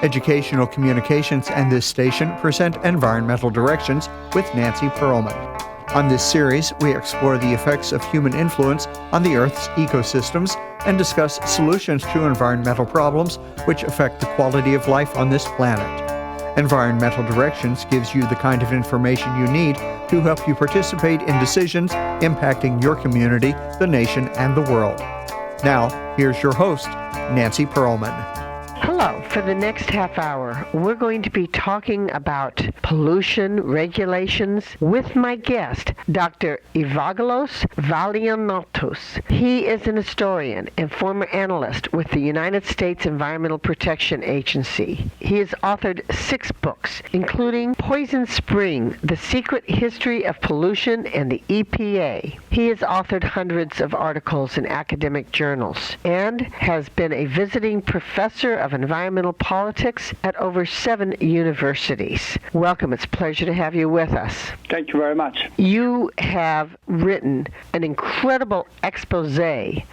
Educational Communications and this station present Environmental Directions with Nancy Pearlman. On this series, we explore the effects of human influence on the Earth's ecosystems and discuss solutions to environmental problems which affect the quality of life on this planet. Environmental Directions gives you the kind of information you need to help you participate in decisions impacting your community, the nation, and the world. Now, here's your host, Nancy Pearlman. Hello. For the next half hour, we're going to be talking about pollution regulations with my guest, Dr. Evaggelos Vallianatos. He is an historian and former analyst with the United States Environmental Protection Agency. He has authored 6 books, including Poison Spring, The Secret History of Pollution and the EPA. He has authored hundreds of articles in academic journals and has been a visiting professor of environmental politics at over 7 universities. Welcome. It's a pleasure to have you with us. Thank you very much. You have written an incredible expose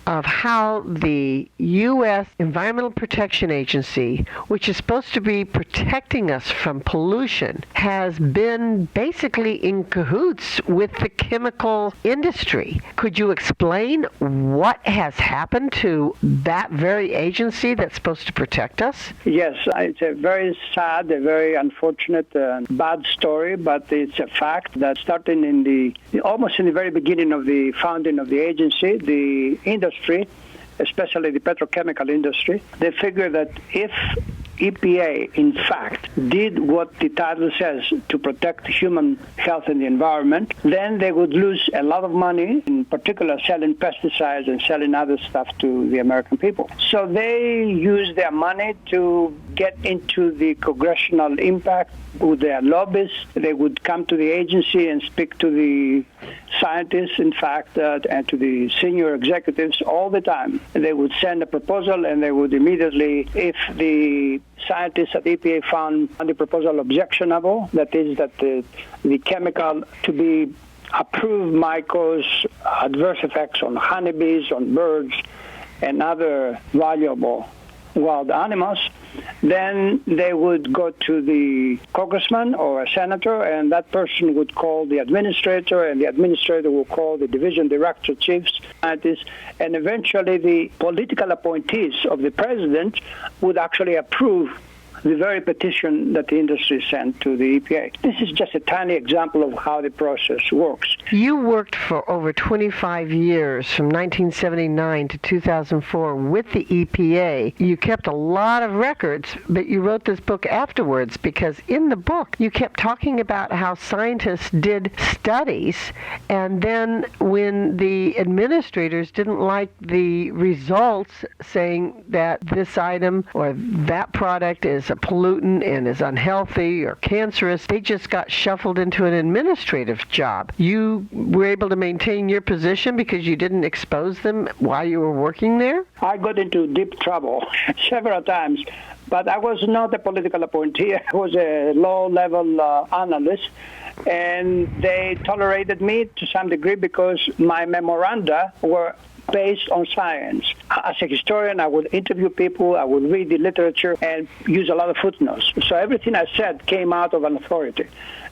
of how the U.S. Environmental Protection Agency, which is supposed to be protecting us from pollution, has been basically in cahoots with the chemical industry. Could you explain what has happened to that very agency that's supposed to protect us? Yes, it's a very sad, a very unfortunate, bad story, but it's a fact that starting almost in the very beginning of the founding of the agency, the industry, especially the petrochemical industry, they figure that if EPA, in fact, did what the title says to protect human health and the environment, then they would lose a lot of money, in particular selling pesticides and selling other stuff to the American people. So they use their money to get into the congressional impact with their lobbyists. They would come to the agency and speak to the scientists, in fact, and to the senior executives all the time. They would send a proposal, and they would immediately, if the scientists at EPA found the proposal objectionable, that is, that the chemical to be approved might cause adverse effects on honeybees, on birds, and other valuable wild animals, then they would go to the congressman or a senator, and that person would call the administrator, and the administrator will call the division director, chiefs, scientists, and eventually the political appointees of the president would actually approve the very petition that the industry sent to the EPA. This is just a tiny example of how the process works. You worked for over 25 years, from 1979 to 2004, with the EPA. You kept a lot of records, but you wrote this book afterwards, because in the book you kept talking about how scientists did studies, and then when the administrators didn't like the results, saying that this item or that product is a pollutant and is unhealthy or cancerous, they just got shuffled into an administrative job. You were able to maintain your position because you didn't expose them while you were working there? I got into deep trouble several times, but I was not a political appointee. I was a low-level analyst, and they tolerated me to some degree because my memoranda were based on science. As a historian, I would interview people, I would read the literature, and use a lot of footnotes. So everything I said came out of an authority.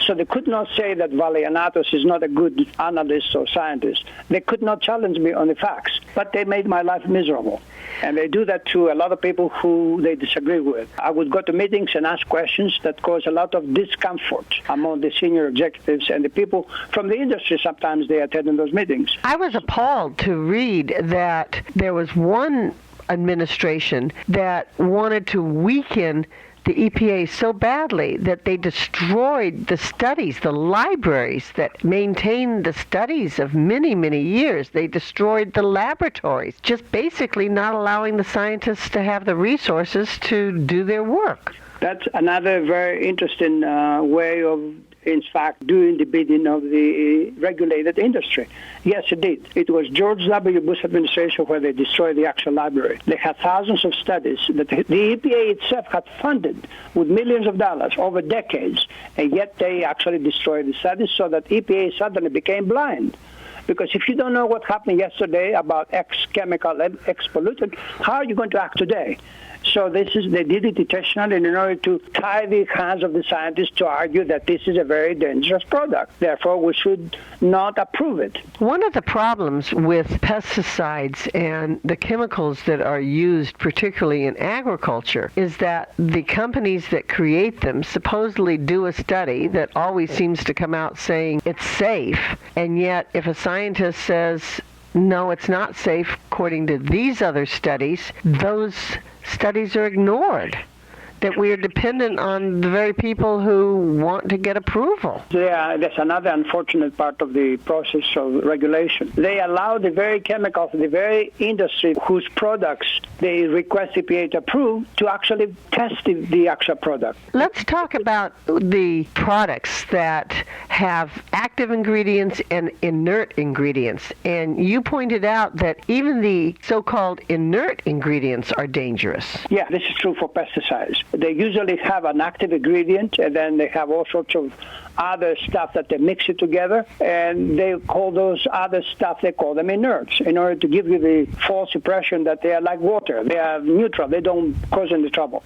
So they could not say that Vallianatos is not a good analyst or scientist. They could not challenge me on the facts, but they made my life miserable. And they do that to a lot of people who they disagree with. I would go to meetings and ask questions that cause a lot of discomfort among the senior executives and the people from the industry. Sometimes they attend in those meetings. I was appalled to read that there was one administration that wanted to weaken the EPA so badly that they destroyed the studies, the libraries that maintained the studies of many, many years. They destroyed the laboratories, just basically not allowing the scientists to have the resources to do their work. That's another very interesting way of, in fact, doing the bidding of the regulated industry. Yes, it did. It was George W. Bush administration where they destroyed the actual library. They had thousands of studies that the EPA itself had funded with millions of dollars over decades, and yet they actually destroyed the studies so that EPA suddenly became blind. Because if you don't know what happened yesterday about X chemical and X pollutant, how are you going to act today? So they did it intentionally in order to tie the hands of the scientists to argue that this is a very dangerous product. Therefore, we should not approve it. One of the problems with pesticides and the chemicals that are used, particularly in agriculture, is that the companies that create them supposedly do a study that always seems to come out saying it's safe, and yet if a scientist says, no, it's not safe according to these other studies, those studies are ignored. That we are dependent on the very people who want to get approval. Yeah, that's another unfortunate part of the process of regulation. They allow the very chemicals, the very industry whose products they request EPA to approve to actually test the actual product. Let's talk about the products that have active ingredients and inert ingredients. And you pointed out that even the so-called inert ingredients are dangerous. Yeah, this is true for pesticides. They usually have an active ingredient, and then they have all sorts of other stuff that they mix it together, and they call those other stuff, they call them inerts, in order to give you the false impression that they are like water. They are neutral. They don't cause any trouble.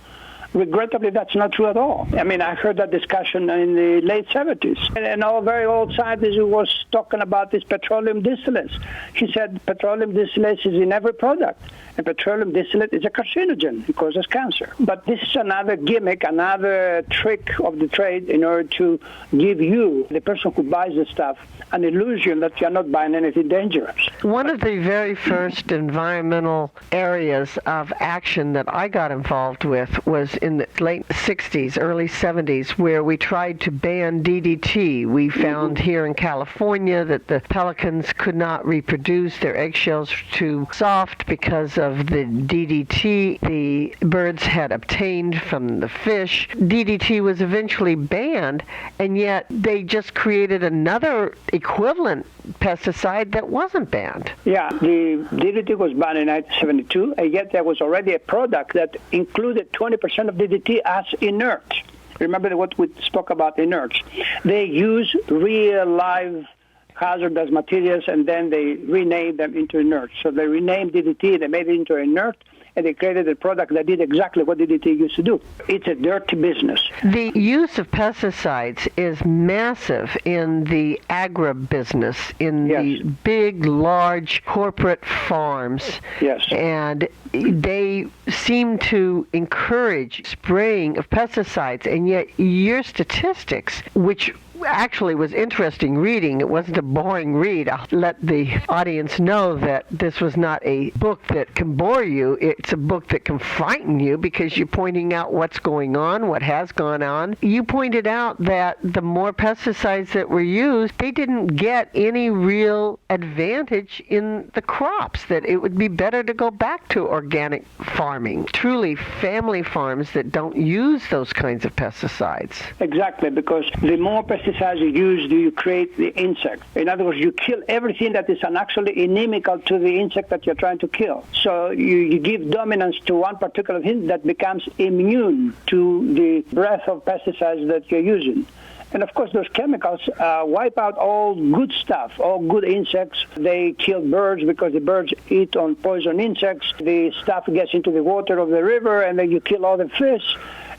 Regrettably, that's not true at all. I mean, I heard that discussion in the late 70s. And a very old scientist who was talking about this petroleum distillates. He said petroleum distillates is in every product. And petroleum distillate is a carcinogen. It causes cancer. But this is another gimmick, another trick of the trade in order to give you, the person who buys the stuff, an illusion that you're not buying anything dangerous. One of the very first environmental areas of action that I got involved with was in the late 60s, early 70s, where we tried to ban DDT. We found here in California that the pelicans could not reproduce. Their eggshells were too soft because of the DDT the birds had obtained from the fish. DDT was eventually banned, and yet they just created another equivalent pesticide that wasn't banned. Yeah, the DDT was banned in 1972, and yet there was already a product that included 20% of DDT as inert. Remember what we spoke about inerts. They use real live hazardous materials, and then they renamed them into inert. So they renamed DDT, they made it into inert, and they created a product that did exactly what DDT used to do. It's a dirty business. The use of pesticides is massive in the agribusiness, in the big, large corporate farms. Yes. And they seem to encourage spraying of pesticides, and yet your statistics, which actually was interesting reading. It wasn't a boring read. I'll let the audience know that this was not a book that can bore you. It's a book that can frighten you because you're pointing out what's going on, what has gone on. You pointed out that the more pesticides that were used, they didn't get any real advantage in the crops, that it would be better to go back to organic farming, truly family farms that don't use those kinds of pesticides. Exactly, because the more pesticides you use, you create the insect. In other words, you kill everything that is actually inimical to the insect that you're trying to kill. So you give dominance to one particular thing that becomes immune to the breath of pesticides that you're using. And of course, those chemicals wipe out all good stuff, all good insects. They kill birds because the birds eat on poison insects. The stuff gets into the water of the river, and then you kill all the fish.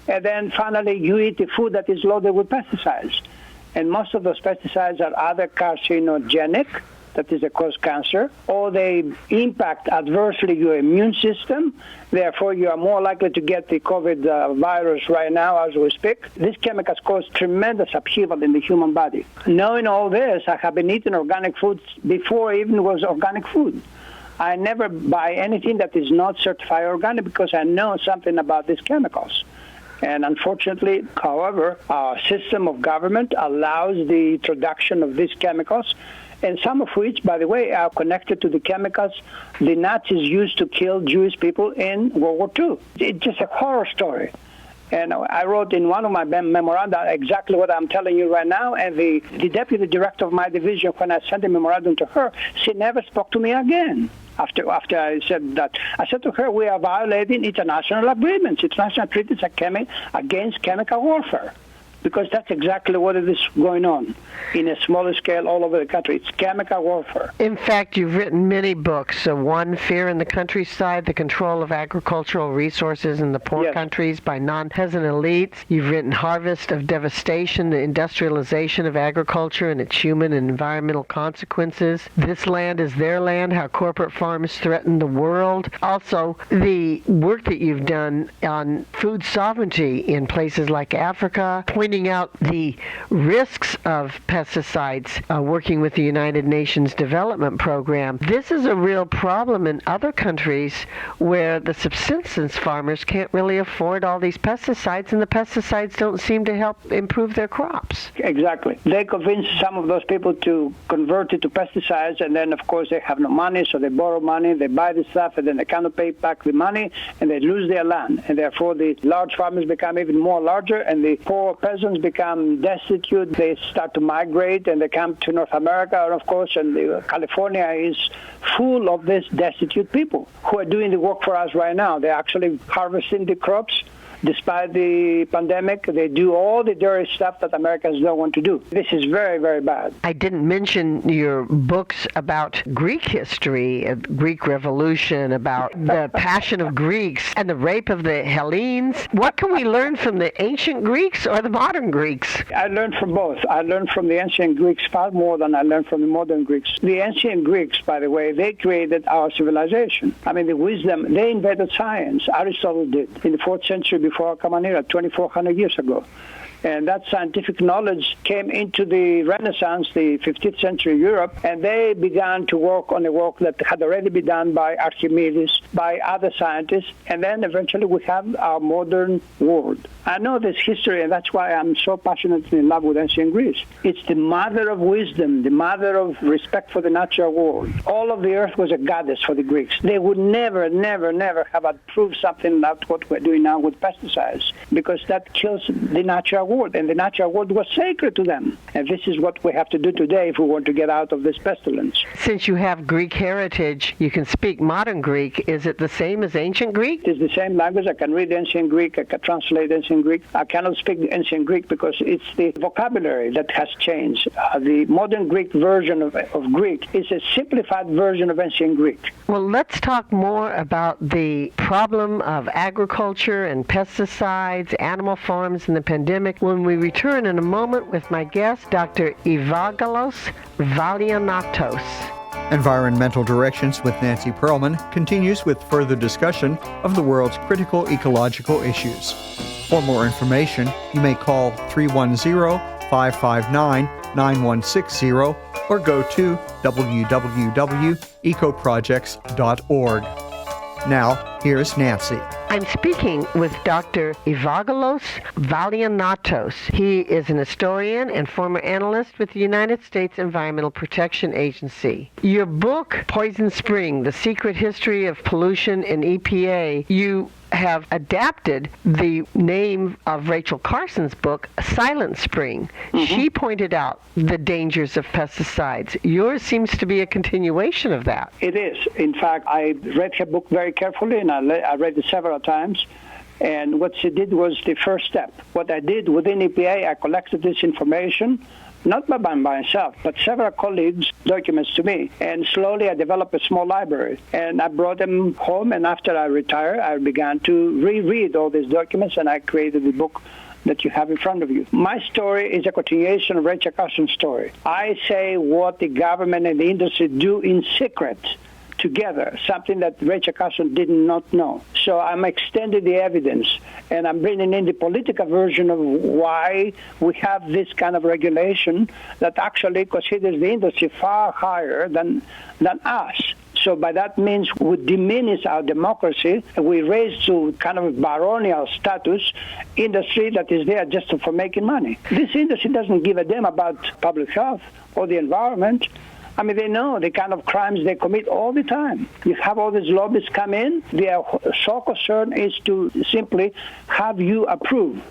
And then finally, you eat the food that is loaded with pesticides. And most of those pesticides are either carcinogenic, that is, they cause cancer, or they impact adversely your immune system. Therefore, you are more likely to get the COVID virus right now as we speak. These chemicals cause tremendous upheaval in the human body. Knowing all this, I have been eating organic foods before it even was organic food. I never buy anything that is not certified organic because I know something about these chemicals. And unfortunately, however, our system of government allows the introduction of these chemicals, and some of which, by the way, are connected to the chemicals the Nazis used to kill Jewish people in World War II. It's just a horror story. And I wrote in one of my memoranda exactly what I'm telling you right now, and the deputy director of my division, when I sent a memorandum to her, she never spoke to me again. After I said that, I said to her, we are violating international agreements, international treaties against chemical warfare. because that's exactly what is going on in a smaller scale all over the country. It's chemical warfare. In fact, you've written many books. One, Fear in the Countryside, The Control of Agricultural Resources in the Poor Countries by Non-Peasant Elites. You've written Harvest of Devastation, The Industrialization of Agriculture and Its Human and Environmental Consequences. This Land is Their Land, How Corporate Farms Threaten the World. Also, the work that you've done on food sovereignty in places like Africa, pointing out the risks of pesticides, working with the United Nations Development Program. This is a real problem in other countries where the subsistence farmers can't really afford all these pesticides, and the pesticides don't seem to help improve their crops. Exactly. They convince some of those people to convert it to pesticides, and then, of course, they have no money, so they borrow money, they buy the stuff, and then they cannot pay back the money, and they lose their land. And therefore, the large farmers become even more larger, and the poor peasants become destitute. They start to migrate, and they come to North America, and of course, and California is full of these destitute people who are doing the work for us right now. They're actually harvesting the crops. Despite the pandemic, they do all the dirty stuff that Americans don't want to do. This is very, very bad. I didn't mention your books about Greek history, Greek Revolution, about the passion of Greeks and the rape of the Hellenes. What can we learn from the ancient Greeks or the modern Greeks? I learned from both. I learned from the ancient Greeks far more than I learned from the modern Greeks. The ancient Greeks, by the way, they created our civilization. I mean, the wisdom, they invented science. Aristotle did in the 4th century before our common era, 2,400 years ago. And that scientific knowledge came into the Renaissance, the 15th century Europe, and they began to work on a work that had already been done by Archimedes, by other scientists, and then eventually we have our modern world. I know this history, and that's why I'm so passionately in love with ancient Greece. It's the mother of wisdom, the mother of respect for the natural world. All of the earth was a goddess for the Greeks. They would never, never, never have approved something like what we're doing now with pesticides, because that kills the natural world, and the natural world was sacred to them. And this is what we have to do today if we want to get out of this pestilence. Since you have Greek heritage, you can speak modern Greek. Is it the same as ancient Greek? It's the same language. I can read ancient Greek. I can translate ancient Greek. I cannot speak ancient Greek because it's the vocabulary that has changed. The modern Greek version of Greek is a simplified version of ancient Greek. Well, let's talk more about the problem of agriculture and pesticides, animal farms, and the pandemic when we return in a moment with my guest, Dr. Evaggelos Vallianatos. Environmental Directions with Nancy Pearlman continues with further discussion of the world's critical ecological issues. For more information, you may call 310-559-9160 or go to www.ecoprojects.org. Now, here's Nancy. I'm speaking with Dr. Evaggelos Vallianatos. He is an historian and former analyst with the United States Environmental Protection Agency. Your book, Poison Spring, The Secret History of Pollution in EPA, you have adapted the name of Rachel Carson's book, Silent Spring. Mm-hmm. She pointed out the dangers of pesticides. Yours seems to be a continuation of that. It is. In fact, I read her book very carefully, and I read it several times. And what she did was the first step. What I did within EPA, I collected this information, not by myself, but several colleagues' documents to me. And slowly I developed a small library. And I brought them home, and after I retired, I began to reread all these documents, and I created the book that you have in front of you. My story is a continuation of Rachel Carson's story. I say what the government and the industry do in secret together, something that Rachel Carson did not know. So I'm extending the evidence, and I'm bringing in the political version of why we have this kind of regulation that actually considers the industry far higher than us. So by that means we diminish our democracy, and we raise to kind of baronial status industry that is there just for making money. This industry doesn't give a damn about public health or the environment. I mean, they know the kind of crimes they commit all the time. You have all these lobbyists come in. Their sole concern is to simply have you approve.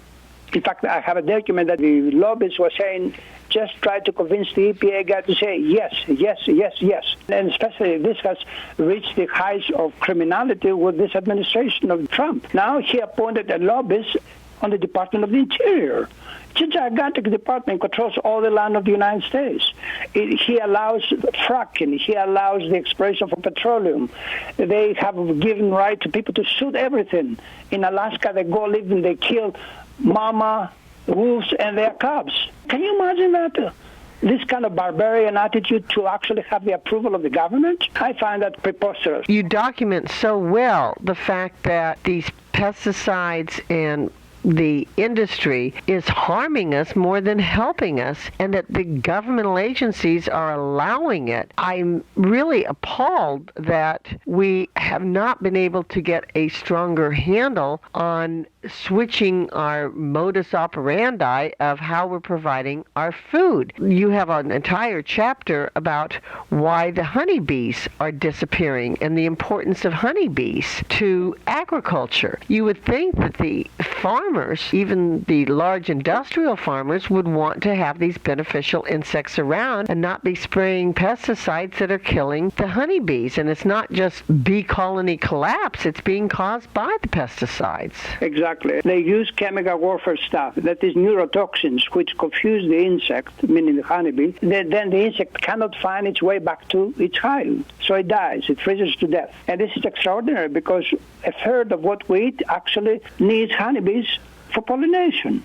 In fact, I have a document that the lobbyists were saying, just try to convince the EPA guy to say yes, yes, yes, yes. And especially this has reached the heights of criminality with this administration of Trump. Now he appointed a lobbyist on the Department of the Interior. It's a gigantic department, controls all the land of the United States. He allows fracking. He allows the exploration for petroleum. They have given right to people to shoot everything. In Alaska, they go live and they kill mama wolves and their cubs. Can you imagine that? This kind of barbarian attitude to actually have the approval of the government? I find that preposterous. You document so well the fact that these pesticides and the industry is harming us more than helping us, and that the governmental agencies are allowing it. I'm really appalled that we have not been able to get a stronger handle on switching our modus operandi of how we're providing our food. You have an entire chapter about why the honeybees are disappearing and the importance of honeybees to agriculture. You would think that the farmers, even the large industrial farmers, would want to have these beneficial insects around and not be spraying pesticides that are killing the honeybees. And it's not just bee colony collapse, it's being caused by the pesticides. Exactly. They use chemical warfare stuff, that is neurotoxins, which confuse the insect, meaning the honeybee. Then the insect cannot find its way back to its hive, so it dies. It freezes to death. And this is extraordinary because a third of what we eat actually needs honeybees for pollination.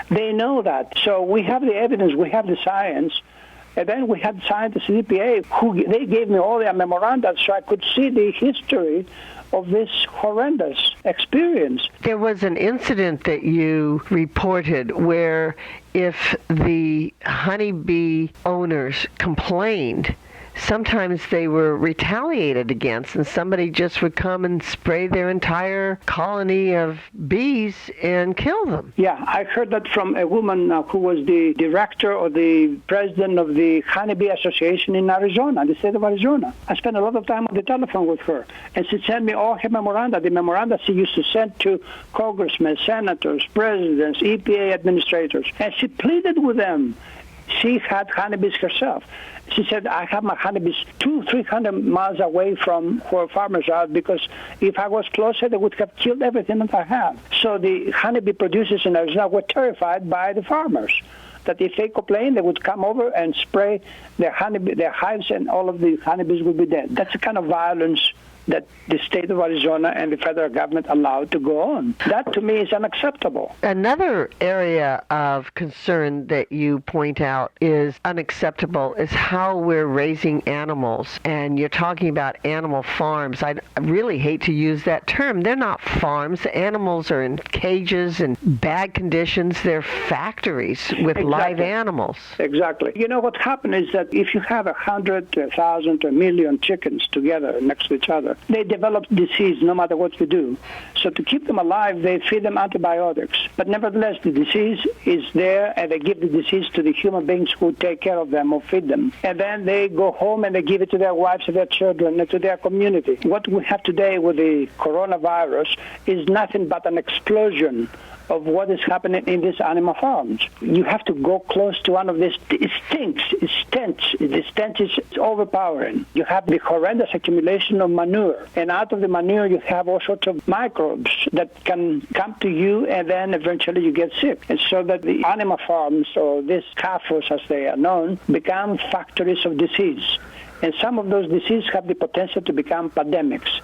They know that. So we have the evidence, we have the science. And then we had scientists at EPA who they gave me all their memoranda so I could see the history of this horrendous experience. There was an incident that you reported where if the honeybee owners complained, sometimes they were retaliated against, and somebody just would come and spray their entire colony of bees and kill them. Yeah, I heard that from a woman who was the director or the president of the Honeybee Association in Arizona, the state of Arizona. I spent a lot of time on the telephone with her, and she sent me all her memoranda, the memoranda she used to send to congressmen, senators, presidents, EPA administrators, and she pleaded with them. She had honeybees herself. She said, I have my honeybees 200-300 miles away from where farmers are because if I was closer, they would have killed everything that I have. So the honeybee producers in Arizona were terrified by the farmers, that if they complained, they would come over and spray their hives and all of the honeybees would be dead. That's the kind of violence that the state of Arizona and the federal government allowed to go on. That, to me, is unacceptable. Another area of concern that you point out is unacceptable is how we're raising animals. And you're talking about animal farms. I really hate to use that term. They're not farms. The animals are in cages and bad conditions. They're factories with live animals. Exactly. You know, what happened is that if you have 100, 1,000, 1 million chickens together next to each other, they develop disease no matter what you do. So to keep them alive, they feed them antibiotics. But nevertheless, the disease is there, and they give the disease to the human beings who take care of them or feed them. And then they go home and they give it to their wives and their children and to their community. What we have today with the coronavirus is nothing but an explosion of what is happening in these animal farms. You have to go close to one of these. It stinks. It stench. The stench is overpowering. You have the horrendous accumulation of manure. And out of the manure, you have all sorts of microbes that can come to you, and then eventually you get sick. And so that the animal farms, or these CAFOs as they are known, become factories of disease. And some of those diseases have the potential to become pandemics.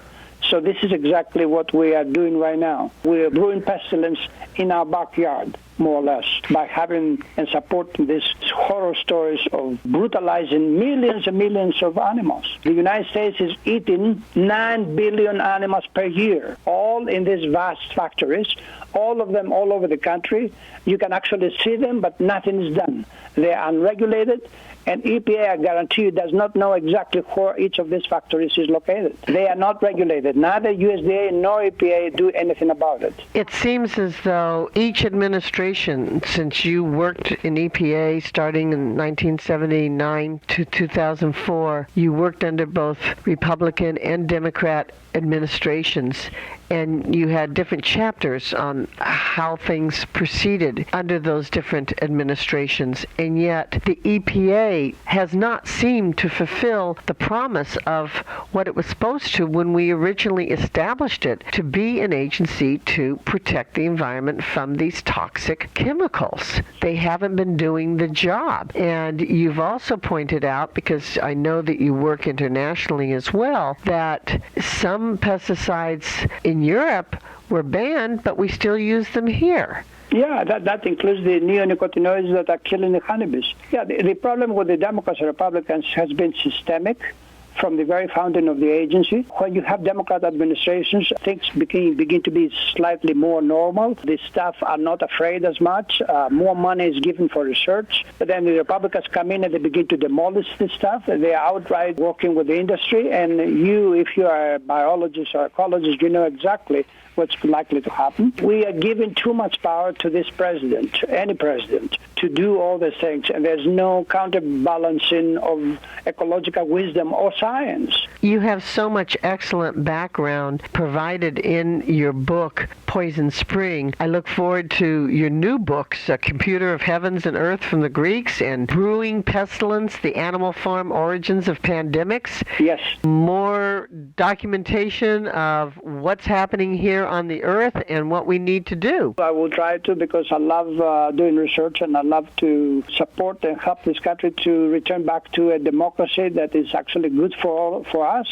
So this is exactly what we are doing right now. We are brewing pestilence in our backyard, more or less, by having and supporting these horror stories of brutalizing millions and millions of animals. The United States is eating 9 billion animals per year, all in these vast factories, all of them all over the country. You can actually see them, but nothing is done. They are unregulated, and EPA, I guarantee you, does not know exactly where each of these factories is located. They are not regulated. Neither USDA nor EPA do anything about it. It seems as though each administration, since you worked in EPA starting in 1979 to 2004, you worked under both Republican and Democrat administrations, and you had different chapters on how things proceeded under those different administrations, and yet the EPA has not seemed to fulfill the promise of what it was supposed to when we originally established it to be an agency to protect the environment from these toxic chemicals. They haven't been doing the job. And you've also pointed out, because I know that you work internationally as well, that some pesticides in Europe were banned, but we still use them here. Yeah, that includes the neonicotinoids that are killing the honeybees. Yeah, the problem with the Democrats and Republicans has been systemic from the very founding of the agency. When you have Democrat administrations, things begin to be slightly more normal. The staff are not afraid as much. More money is given for research. But then the Republicans come in and they begin to demolish the stuff. They are outright working with the industry. And you, if you are a biologist or ecologist, you know exactly what's likely to happen. We are giving too much power to this president, any president, to do all these things, and there's no counterbalancing of ecological wisdom or science. You have so much excellent background provided in your book, Poison Spring. I look forward to your new books, A Computer of Heavens and Earth from the Greeks, and Brewing Pestilence, The Animal Farm Origins of Pandemics. Yes. More documentation of what's happening here on the earth and what we need to do. I will try to, because I love doing research and I love to support and help this country to return back to a democracy that is actually good for us,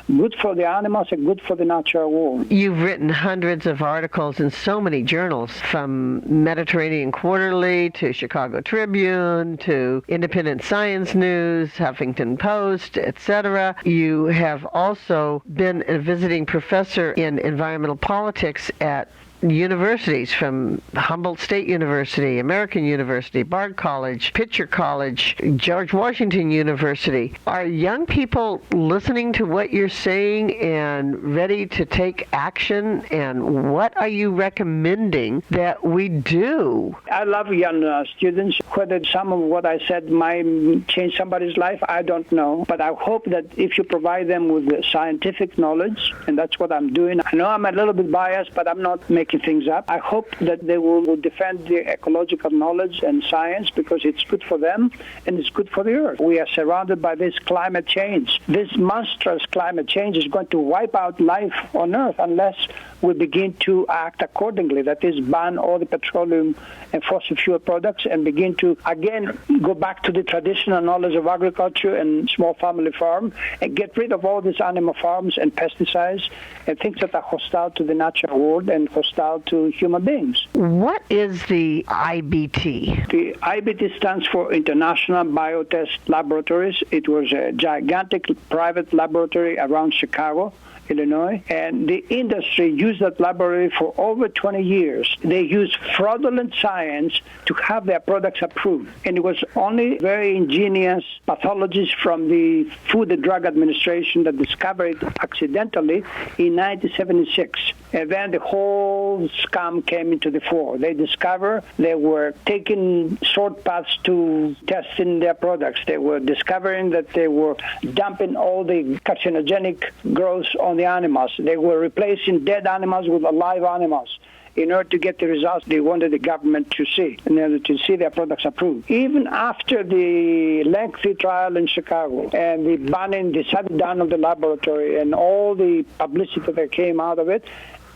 good for the animals, and good for the natural world. You've written hundreds of articles in so many journals, from Mediterranean Quarterly to Chicago Tribune to Independent Science News, Huffington Post, etc. You have also been a visiting professor in environmental politics at universities, from Humboldt State University, American University, Bard College, Pitzer College, George Washington University. Are young people listening to what you're saying and ready to take action? And what are you recommending that we do? I love young students. Whether some of what I said might change somebody's life, I don't know. But I hope that if you provide them with scientific knowledge, and that's what I'm doing. I know I'm a little bit biased, but I'm not making things up. I hope that they will defend the ecological knowledge and science, because it's good for them and it's good for the earth. We are surrounded by this climate change. This monstrous climate change is going to wipe out life on earth unless we begin to act accordingly. That is, ban all the petroleum and fossil fuel products and begin to, again, go back to the traditional knowledge of agriculture and small family farm and get rid of all these animal farms and pesticides and things that are hostile to the natural world and hostile to human beings. What is the IBT? The IBT stands for International Biotest Laboratories. It was a gigantic private laboratory around Chicago, Illinois, and the industry used that laboratory for over 20 years. They used fraudulent science to have their products approved, and it was only very ingenious pathologists from the Food and Drug Administration that discovered it accidentally in 1976. And then the whole scam came into the fore. They discovered they were taking shortcuts to testing their products. They were discovering that they were dumping all the carcinogenic growths on the animals. They were replacing dead animals with alive animals in order to get the results they wanted the government to see, in order to see their products approved. Even after the lengthy trial in Chicago and the banning, the shutting down of the laboratory and all the publicity that came out of it,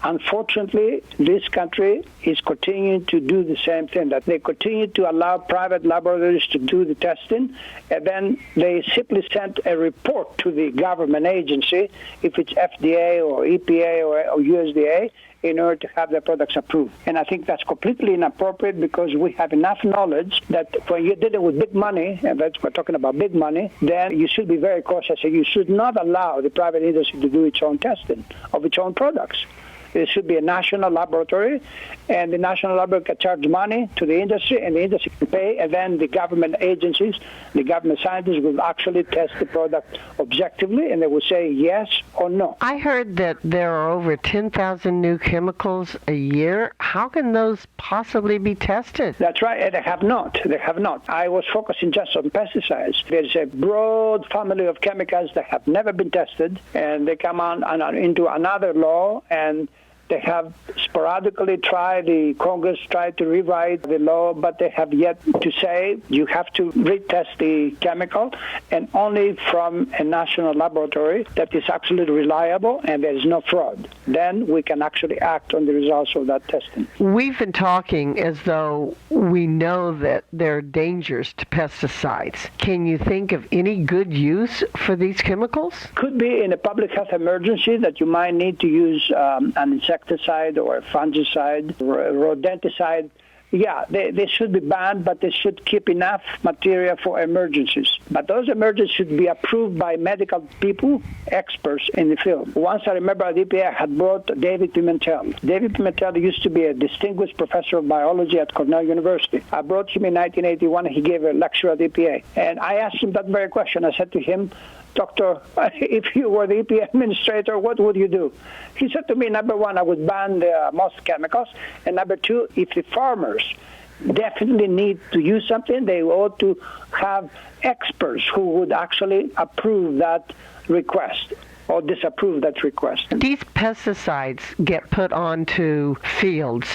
unfortunately, this country is continuing to do the same thing, that they continue to allow private laboratories to do the testing, and then they simply send a report to the government agency, if it's FDA or EPA or USDA, in order to have their products approved. And I think that's completely inappropriate, because we have enough knowledge that when you're dealing with big money, and that's, we're talking about big money, then you should be very cautious, and you should not allow the private industry to do its own testing of its own products. There should be a national laboratory, and the national laboratory can charge money to the industry, and the industry can pay, and then the government agencies, the government scientists will actually test the product objectively, and they will say yes or no. I heard that there are over 10,000 new chemicals a year. How can those possibly be tested? That's right, and they have not. They have not. I was focusing just on pesticides. There's a broad family of chemicals that have never been tested, and they come on into another law, and They have sporadically the Congress tried to rewrite the law, but they have yet to say you have to retest the chemical, and only from a national laboratory that is absolutely reliable and there is no fraud. Then we can actually act on the results of that testing. We've been talking as though we know that there are dangers to pesticides. Can you think of any good use for these chemicals? Could be in a public health emergency that you might need to use an insecticide or a fungicide or a rodenticide. Yeah, they should be banned, but they should keep enough material for emergencies. But those emergencies should be approved by medical people, experts in the field. Once I remember the EPA had brought David Pimentel. David Pimentel used to be a distinguished professor of biology at Cornell University. I brought him in 1981. He gave a lecture at the EPA. And I asked him that very question. I said to him, Doctor, if you were the EPA administrator, what would you do? He said to me, number one, I would ban most chemicals. And number two, if the farmers definitely need to use something, they ought to have experts who would actually approve that request or disapprove that request. These pesticides get put onto fields,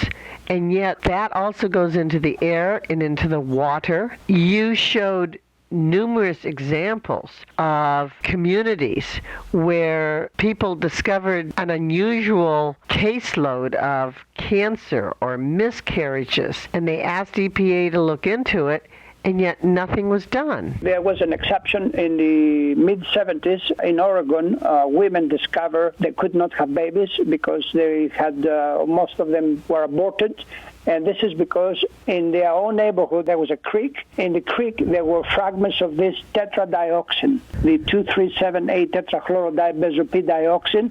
and yet that also goes into the air and into the water. You showed numerous examples of communities where people discovered an unusual caseload of cancer or miscarriages, and they asked EPA to look into it, and yet nothing was done. There was an exception in the mid-70s in Oregon. Women discovered they could not have babies because they had, most of them were aborted. And this is because in their own neighborhood there was a creek. In the creek there were fragments of this tetradioxin, the 2,3,7,8 tetrachlorodibenzoyl-dioxin.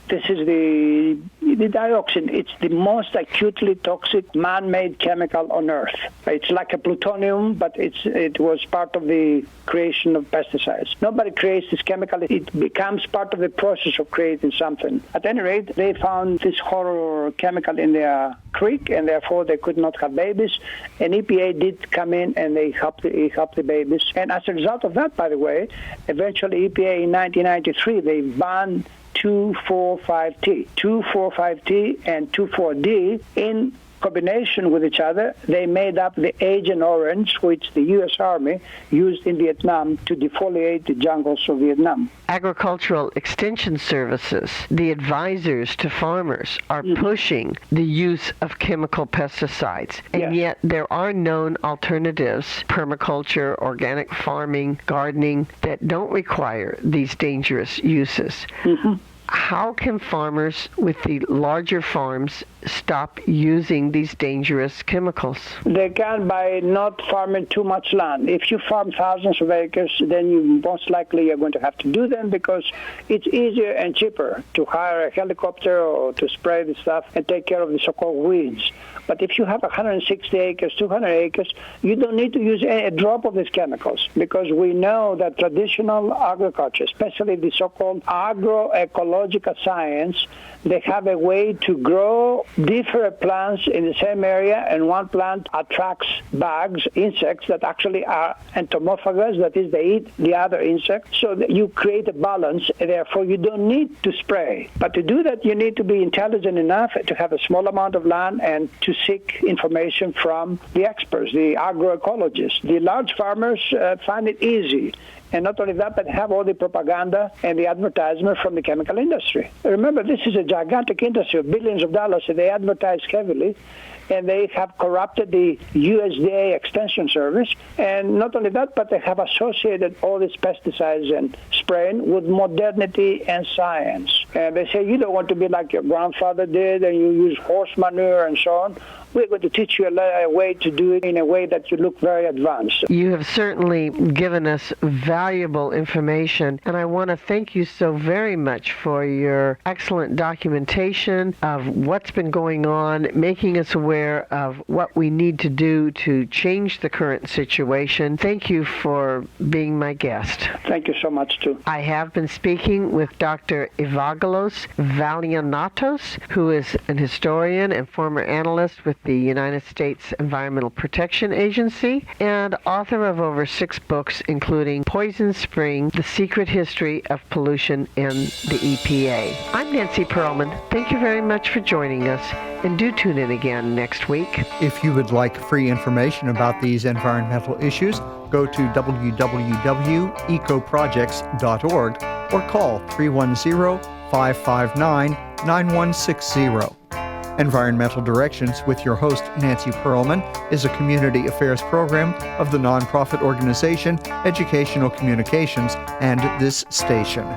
This is the dioxin. It's the most acutely toxic man-made chemical on Earth. It's like a plutonium, but it was part of the creation of pesticides. Nobody creates this chemical. It becomes part of the process of creating something. At any rate, they found this horror chemical in their creek, and therefore they could not have babies. And EPA did come in, and they helped the babies. And as a result of that, by the way, eventually EPA in 1993, they banned 2,4,5-T. 2,4,5-T and 2,4-D in combination with each other, they made up the Agent Orange, which the U.S. Army used in Vietnam to defoliate the jungles of Vietnam. Agricultural Extension Services, the advisors to farmers, are pushing the use of chemical pesticides. And yet there are known alternatives, permaculture, organic farming, gardening, that don't require these dangerous uses. How can farmers with the larger farms stop using these dangerous chemicals? They can by not farming too much land. If you farm thousands of acres, then you most likely are going to have to do them because it's easier and cheaper to hire a helicopter or to spray the stuff and take care of the so-called weeds. But if you have 160 acres, 200 acres, you don't need to use a drop of these chemicals because we know that traditional agriculture, especially the so-called agroecological science, they have a way to grow different plants in the same area, and one plant attracts bugs, insects that actually are entomophagous, that is, they eat the other insect, so that you create a balance, and therefore you don't need to spray. But to do that, you need to be intelligent enough to have a small amount of land and to seek information from the experts, the agroecologists. The large farmers find it easy. And not only that, but have all the propaganda and the advertisement from the chemical industry. Remember, this is a gigantic industry of billions of dollars, and they advertise heavily, and they have corrupted the USDA Extension Service. And not only that, but they have associated all these pesticides and spraying with modernity and science. And they say, you don't want to be like your grandfather did, and you use horse manure and so on. We're going to teach you a way to do it in a way that you look very advanced. You have certainly given us valuable information, and I want to thank you so very much for your excellent documentation of what's been going on, making us aware aware of what we need to do to change the current situation. Thank you for being my guest. Thank you so much, too. I have been speaking with Dr. Evaggelos Vallianatos, who is an historian and former analyst with the United States Environmental Protection Agency and author of over 6 books, including Poison Spring, The Secret History of Pollution and the EPA. I'm Nancy Pearlman. Thank you very much for joining us, and do tune in again next week. If you would like free information about these environmental issues, go to www.ecoprojects.org or call 310-559-9160. Environmental Directions with your host, Nancy Pearlman, is a community affairs program of the nonprofit organization Educational Communications and this station.